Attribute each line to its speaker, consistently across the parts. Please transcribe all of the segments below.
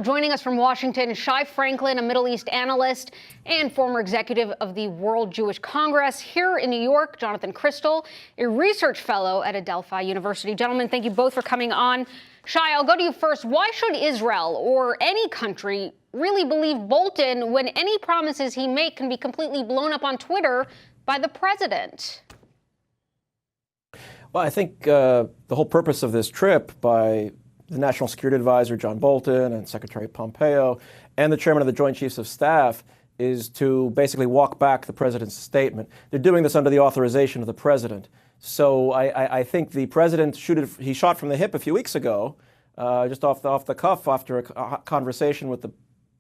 Speaker 1: Joining us from Washington, Shai, a Middle East analyst and former executive of the World Jewish Congress. Here in New York, Jonathan Cristol, a research fellow at Adelphi University. Gentlemen, thank you both for coming on. Shai, I'll go to you first. Why should Israel or any country really believe Bolton when any promises he makes can be completely blown up on Twitter by the president?
Speaker 2: Well, I think the whole purpose of this trip by the National Security Advisor, John Bolton, and Secretary Pompeo, and the Chairman of the Joint Chiefs of Staff is to basically walk back the president's statement. They're doing this under the authorization of the president. So I think the president he shot from the hip a few weeks ago, just off the cuff after a conversation with the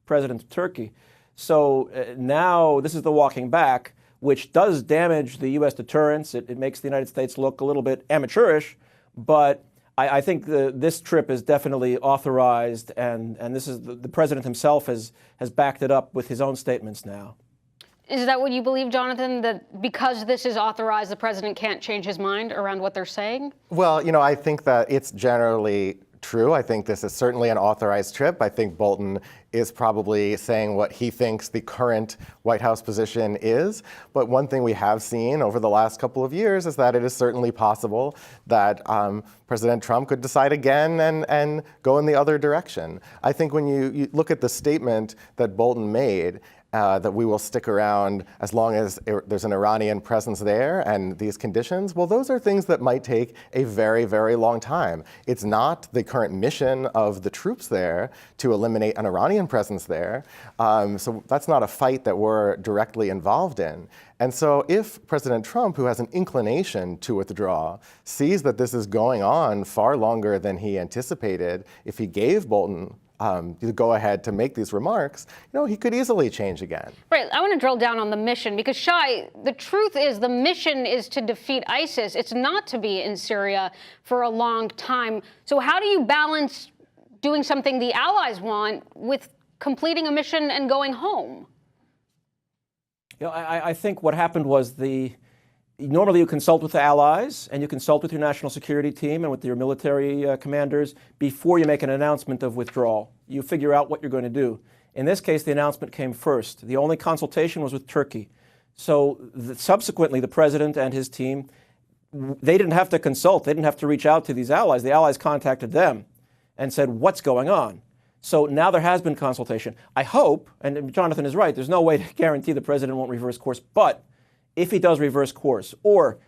Speaker 2: president of Turkey. So now this is the walking back, which does damage the U.S. deterrence. It makes the United States look a little bit amateurish, but I think this trip is definitely authorized, and this is the president himself has backed it up with his own statements now.
Speaker 1: Is that what you believe, Jonathan, that because this is authorized, the president can't change his mind around what they're saying?
Speaker 3: Well, I think that it's generally true. I think this is certainly an authorized trip. I think Bolton is probably saying what he thinks the current White House position is. But one thing we have seen over the last couple of years is that it is certainly possible that President Trump could decide again and go in the other direction. I think when you look at the statement that Bolton made, that we will stick around as long as there's an Iranian presence there and these conditions, well, those are things that might take a very, very long time. It's not the current mission of the troops there to eliminate an Iranian presence there. So that's not a fight that we're directly involved in. And so if President Trump, who has an inclination to withdraw, sees that this is going on far longer than he anticipated, if he gave Bolton the go-ahead to make these remarks, he could easily change again.
Speaker 1: Right. I want to drill down on the mission because, Shai, the truth is the mission is to defeat ISIS. It's not to be in Syria for a long time. So how do you balance doing something the allies want with completing a mission and going home?
Speaker 2: I think what happened was normally you consult with the allies and you consult with your national security team and with your military commanders before you make an announcement of withdrawal. You figure out what you're going to do. In this case, the announcement came first. The only consultation was with Turkey. So subsequently, the president and his team, they didn't have to consult. They didn't have to reach out to these allies. The allies contacted them and said, what's going on? So now there has been consultation. I hope, and Jonathan is right, there's no way to guarantee the president won't reverse course, but if he does reverse course, or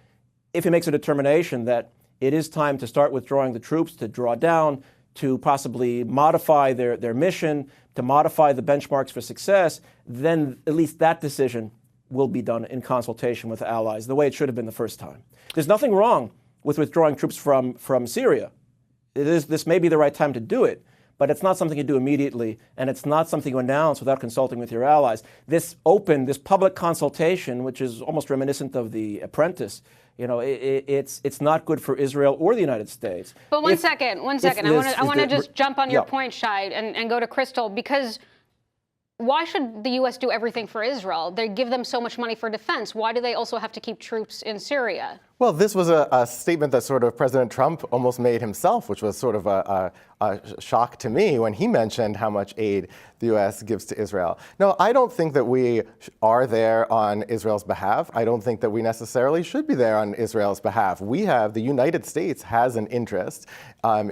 Speaker 2: if he makes a determination that it is time to start withdrawing the troops, to draw down, to possibly modify their mission, to modify the benchmarks for success, then at least that decision will be done in consultation with the allies, the way it should have been the first time. There's nothing wrong with withdrawing troops from Syria. This may be the right time to do it, but it's not something you do immediately, and it's not something you announce without consulting with your allies. This public consultation, which is almost reminiscent of The Apprentice, it's not good for Israel or the United States.
Speaker 1: But one second. I want to just jump on your point, Shai, and go to Cristol, because why should the U.S. do everything for Israel? They give them so much money for defense. Why do they also have to keep troops in Syria?
Speaker 3: Well, this was a statement that sort of President Trump almost made himself, which was sort of a shock to me when he mentioned how much aid the U.S. gives to Israel. No, I don't think that we are there on Israel's behalf. I don't think that we necessarily should be there on Israel's behalf. The United States has an interest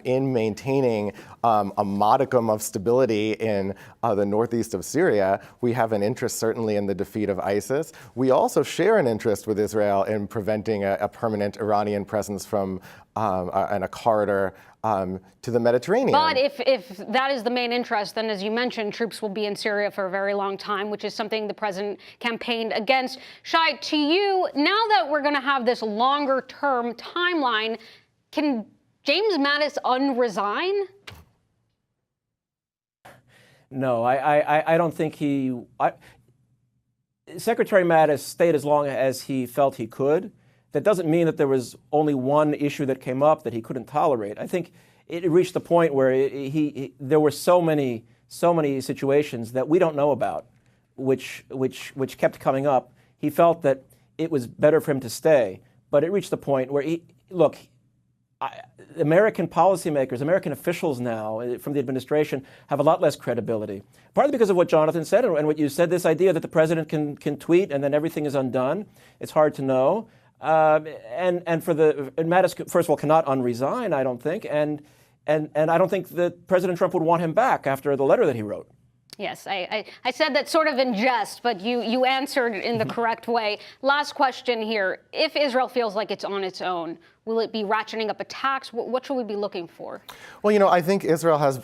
Speaker 3: in maintaining a modicum of stability in the northeast of Syria. We have an interest certainly in the defeat of ISIS. We also share an interest with Israel in preventing a permanent Iranian presence from and a corridor to the Mediterranean.
Speaker 1: But if that is the main interest, then as you mentioned, troops will be in Syria for a very long time, which is something the president campaigned against. Shai, to you, now that we're going to have this longer term timeline, can James Mattis unresign?
Speaker 2: No, I don't think Secretary Mattis stayed as long as he felt he could. That doesn't mean that there was only one issue that came up that he couldn't tolerate. I think it reached the point where there were so many situations that we don't know about, which kept coming up. He felt that it was better for him to stay, but it reached the point where American policymakers, American officials now from the administration have a lot less credibility. Partly because of what Jonathan said and what you said, this idea that the president can tweet and then everything is undone. It's hard to know. And Mattis, first of all, cannot unresign, I don't think. And I don't think that President Trump would want him back after the letter that he wrote.
Speaker 1: Yes, I said that sort of in jest, but you answered in the correct way. Last question here. If Israel feels like it's on its own, will it be ratcheting up attacks? What should we be looking for?
Speaker 3: Well, I think Israel has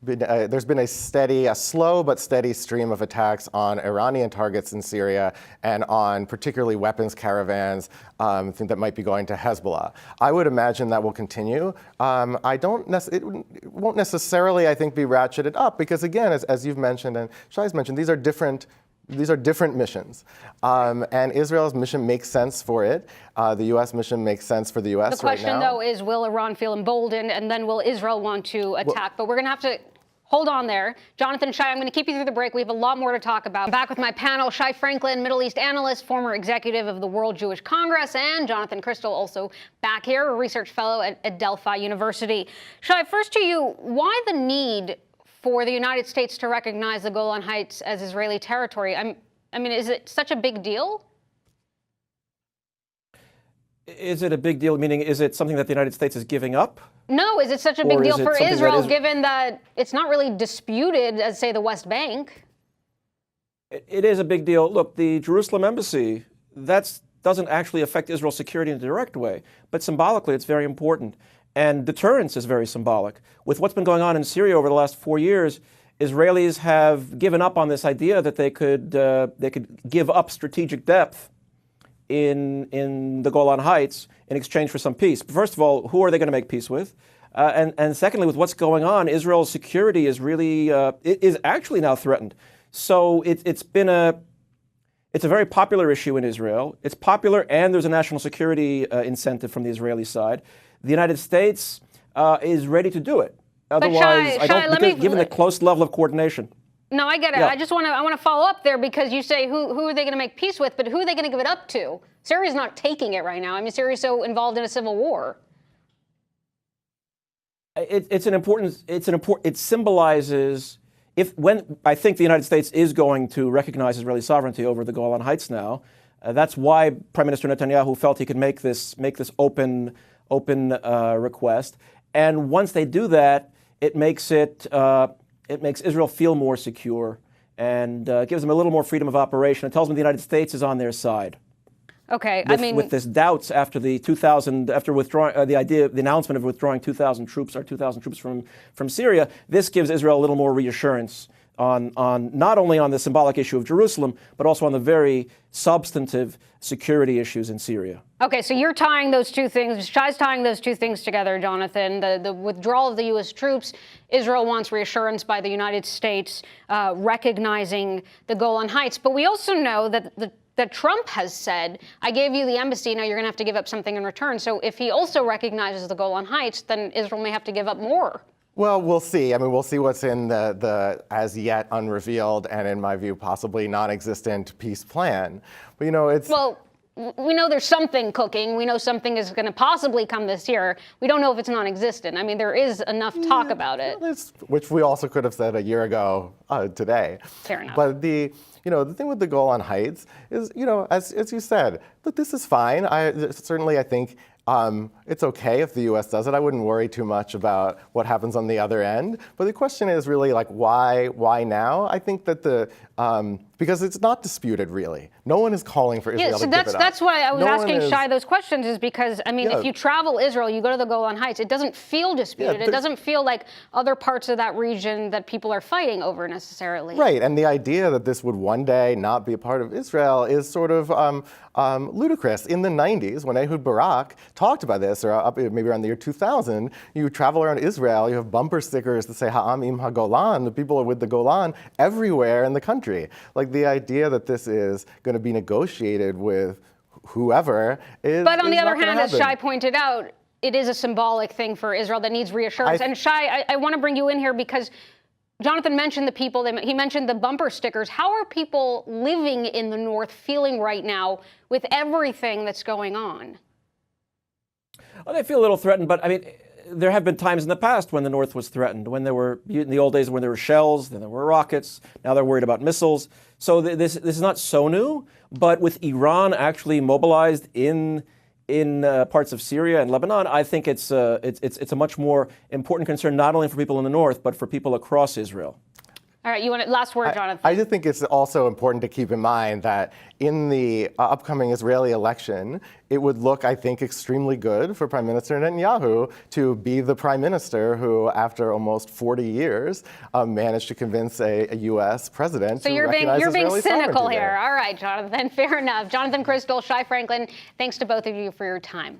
Speaker 3: there's been a slow but steady stream of attacks on Iranian targets in Syria and on particularly weapons caravans that might be going to Hezbollah. I would imagine that will continue. It won't necessarily, I think, be ratcheted up because, again, as you've mentioned and Shai's mentioned, these are different missions. And Israel's mission makes sense for it. The U.S. mission makes sense for the U.S. right now.
Speaker 1: The question, though, is will Iran feel emboldened, and then will Israel want to attack? But we're going to have to hold on there. Jonathan, Shai, I'm going to keep you through the break. We have a lot more to talk about. I'm back with my panel, Shai Franklin, Middle East analyst, former executive of the World Jewish Congress, and Jonathan Cristol, also back here, a research fellow at Delphi University. Shai, first to you, why the need for the United States to recognize the Golan Heights as Israeli territory? I mean, is it such a big deal?
Speaker 2: Is it a big deal, meaning is it something that the United States is giving up?
Speaker 1: No, is it such a big deal for Israel, given that it's not really disputed as, say, the West Bank?
Speaker 2: It is a big deal. Look, the Jerusalem embassy, that doesn't actually affect Israel's security in a direct way, but symbolically it's very important. And deterrence is very symbolic. With what's been going on in Syria over the last 4 years, Israelis have given up on this idea that they could give up strategic depth in the Golan Heights in exchange for some peace. First of all, who are they going to make peace with? And secondly, with what's going on, Israel's security is really is actually now threatened. So it's a very popular issue in Israel. It's popular, and there's a national security incentive from the Israeli side. The United States is ready to do it. Otherwise, given the close level of coordination.
Speaker 1: No, I get it. Yeah. I want to follow up there because you say who are they going to make peace with, but who are they going to give it up to? Syria's not taking it right now. I mean, Syria's so involved in a civil war. It symbolizes when I think the United States is going to recognize Israeli sovereignty over the Golan Heights now. That's why Prime Minister Netanyahu felt he could make this open request. And once they do that, it makes Israel feel more secure and gives them a little more freedom of operation. It tells them the United States is on their side. Okay,
Speaker 2: with this doubts after the announcement of withdrawing 2,000 troops from Syria, this gives Israel a little more reassurance on not only on the symbolic issue of Jerusalem, but also on the very substantive security issues in Syria.
Speaker 1: Okay, so you're tying those two things. Shai's tying those two things together, Jonathan. The withdrawal of the U.S. troops, Israel wants reassurance by the United States recognizing the Golan Heights. But we also know that Trump has said, I gave you the embassy, now you're going to have to give up something in return. So if he also recognizes the Golan Heights, then Israel may have to give up more.
Speaker 3: Well, we'll see. I mean, we'll see what's in the as yet unrevealed and, in my view, possibly non-existent peace plan. But, it's...
Speaker 1: Well, we know there's something cooking. We know something is going to possibly come this year. We don't know if it's non-existent. I mean, there is enough talk about it.
Speaker 3: Which we also could have said a year ago today.
Speaker 1: Fair enough.
Speaker 3: But the thing with the Golan Heights is, as you said, look, this is fine. I think it's okay if the U.S. does it. I wouldn't worry too much about what happens on the other end. But the question is really why now? I think that because it's not disputed, really. No one is calling for Israel to give it up.
Speaker 1: That's why I was asking Shai those questions, is because, I mean, if you travel Israel, you go to the Golan Heights, it doesn't feel disputed. It doesn't feel like other parts of that region that people are fighting over necessarily.
Speaker 3: Right, and the idea that this would one day not be a part of Israel is sort of ludicrous. In the 90s, when Ehud Barak talked about this, or maybe around the year 2000, you travel around Israel, you have bumper stickers that say Ha'am im HaGolan, the people are with the Golan, everywhere in the country. Like, the idea that this is going to be negotiated with whoever is.
Speaker 1: But on the other hand, as Shai pointed out, it is a symbolic thing for Israel that needs reassurance. And Shai, I want to bring you in here because Jonathan mentioned the people, he mentioned the bumper stickers. How are people living in the north feeling right now with everything that's going on?
Speaker 2: Well, they feel a little threatened, but I mean, there have been times in the past when the North was threatened, when there were, in the old days, when there were shells, then there were rockets, now they're worried about missiles. So this is not so new, but with Iran actually mobilized in parts of Syria and Lebanon, I think it's a much more important concern, not only for people in the North, but for people across Israel.
Speaker 1: All right, you want last word, Jonathan?
Speaker 3: I just think it's also important to keep in mind that in the upcoming Israeli election, it would look, I think, extremely good for Prime Minister Netanyahu to be the prime minister who, after almost 40 years, managed to convince a U.S. president to recognize
Speaker 1: you're being
Speaker 3: Israeli
Speaker 1: cynical
Speaker 3: sovereignty
Speaker 1: here.
Speaker 3: there.
Speaker 1: All right, Jonathan, fair enough. Jonathan Cristol, Shai Franklin, thanks to both of you for your time.